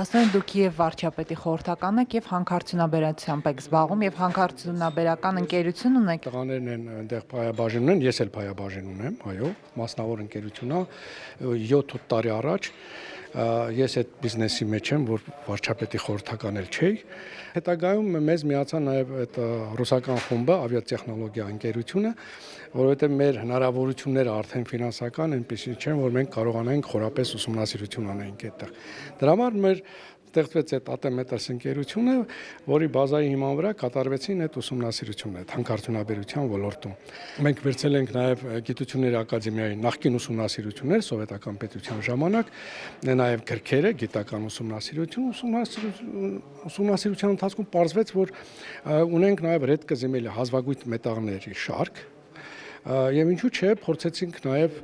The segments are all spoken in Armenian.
Հասնում դուք եւ վարչապետի խորհրդական եք եւ հանքարդյունաբերությամբ եք զբաղվում եւ հանքարդյունաբերական ընկերություն ունեք։ Տղաներն են այնտեղ փայաբաժին ունեն, ես էլ փայաբաժին ունեմ, այո, մասնավոր ընկերություն է 7-8 տարի առաջ ես այդ բիզնեսի մեջ եմ, որ վարչապետի խորհրդական էլ չէի։ Հետագայում մեզ միացան նաև այդ ռուսական խումբը, ավիատեխնոլոգիա ընկերությունը, որովհետև մեր հնարավորությունները արդեն ֆինանսական այնպեսի չեն, որ մենք կարողանանք խորապես ուսումնասիրություն անենք այդտեղ։ Դրա համար մեր ստեղծվեց այդ ATM-ս ընկերությունը, որի բազայի հիման վրա կատարվեցին այդ ուսումնասիրությունները հանքարդյունաբերության ոլորտում։ Մենք վերցել ենք նաև Գիտությունների ակադեմիայի նախկին ուսումնասիրություններ սովետական պետության ժամանակ, նաև գրքերը, գիտական ուսումնասիրության ընթացքում պարզվեց, որ ունենք նաև ռեդկը զեմելի հազվագույն մետաղների շարք, եւ ինչու՞ չէ, փորձեցինք նաև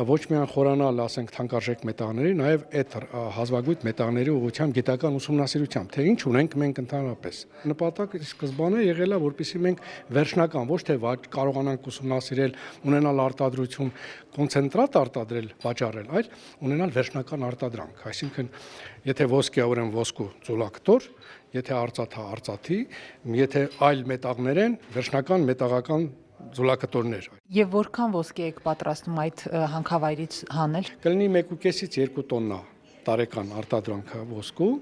ոչ միայն խորանալ, ասենք, թանկարժեք մետաղների, նաև այդ հազվագույն մետաղների ուղղությամբ գիտական ուսումնասիրությամբ, թե ինչ ունենք մենք ընդհանրապես։ Նպատակը սկզբանե եղել է, որպեսզի մենք վերջնական ոչ թե կարողանանք ուսումնասիրել, ունենալ արտադրություն, կոնցենտրատ արտադրել, վաճառել, այլ ունենալ վերջնական արտադրանք, այսինքն եթե ոսկի է, ուրեմն ոսկու ծուլակտոր, եթե արծաթ է, արծաթի, եթե այլ մետաղներ են, վերջնական մետաղական ձուլակտորներ։ Եվ որքան ոսկի եք պատրաստում այդ հանքավայրից հանել։ Կլինի 1.5-ից 2 տոննա տարեկան արտադրանքը ոսկու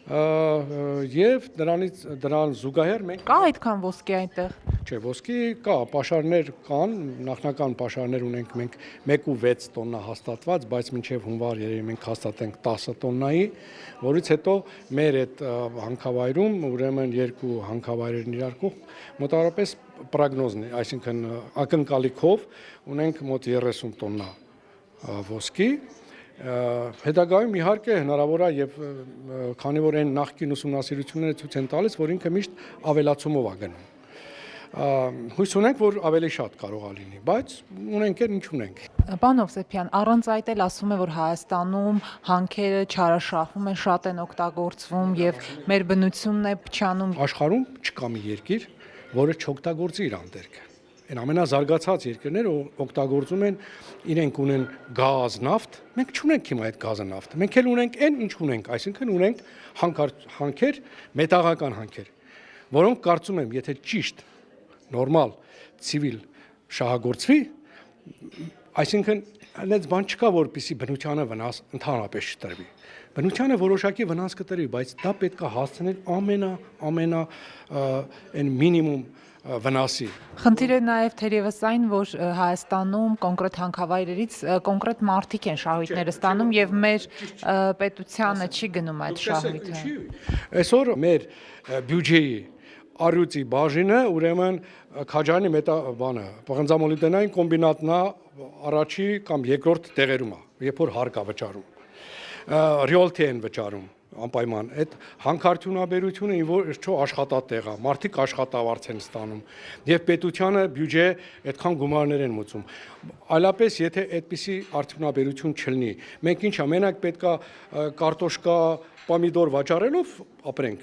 եւ դրան զուգահեռ մենք Կա այդքան ոսկի այնտեղ։ Չէ, ոսկի կա, պաշարներ կան, նախնական պաշարներ ունենք մենք 1.6 տոննա հաստատված, բայց մինչև հունվար երևի մենք հաստատենք 10 տոննայի, որից հետո մեր այդ հանքավայրում, ուրեմն երկու հանքավայրերն իրար կողմ մոտավորապես պրոգնոզն է, այսինքն ակնկալիքով ունենք մոտ 30 տոննա ոսկի։ Հետագայում իհարկե հնարավոր է եւ քանի որ այն նախկին ուսումնասիրությունները ցույց են տալիս, որ ինքը միշտ ավելացումով է գնում։ Հույս ունենք, որ ավելի շատ կարող է լինի, բայց ունենք էլ ինչ ունենք։ Պարոն Հովսեփյան, առանց այդ էլ ասում է, որ Հայաստանում հանքերը չարաշահվում են, շատ են օգտագործվում եւ մեր բնությունն է փչանում։ Աշխարհում չկա մի երկիր, որը չօգտագործի իր անդերքը։ Այն ամենազարգացած երկրները օգտագործում են, իրենք ունեն գազ, նավթ, մենք չունենք հիմա այդ գազը, նավթը։ Մենք էլ ունենք այն, ինչ ունենք, այսինքն ունենք հանքեր, մետաղական հանքեր, որոնք կարծում եմ, եթե ճիշտ նորմալ ցիվիլ շահագործվի, այսինքն այնպես բան չկա, որպեսզի բնությանը վնաս ընդհանրապես չտրվի։ Բնությանը որոշակի վնաս կտրվի, բայց դա պետք է հասցնել ամենա այն մինիմում վնասի։ Խնդիրը նաև թերևս այն, որ Հայաստանում կոնկրետ հանքավայրերից կոնկրետ մարդիկ են շահույթները ստանում եւ մեր պետությանը չի գնում այդ շահույթը։ Այսօր մեր բյուջեի առյուծի բաժինը ուրեմն Քաջարյանի պղնձամոլիբդենային կոմբինատն է առաջի կամ երկրորդ տեղերում է, երբ որ հարկ է վճարում։ Ռիոլթի են վճարում անպայման այդ հանքարդյունաբերությունը ինչու աշխատատեղ է, մարդիկ աշխատավարձ են ստանում եւ պետությանը բյուջե այդքան գումարներ են մուծում։ Այլապես եթե այդպիսի արդյունաբերություն չլինի, մենք ինչա մենակ պետքա կարտոշկա, պոմիդոր վաճառելով ապրենք։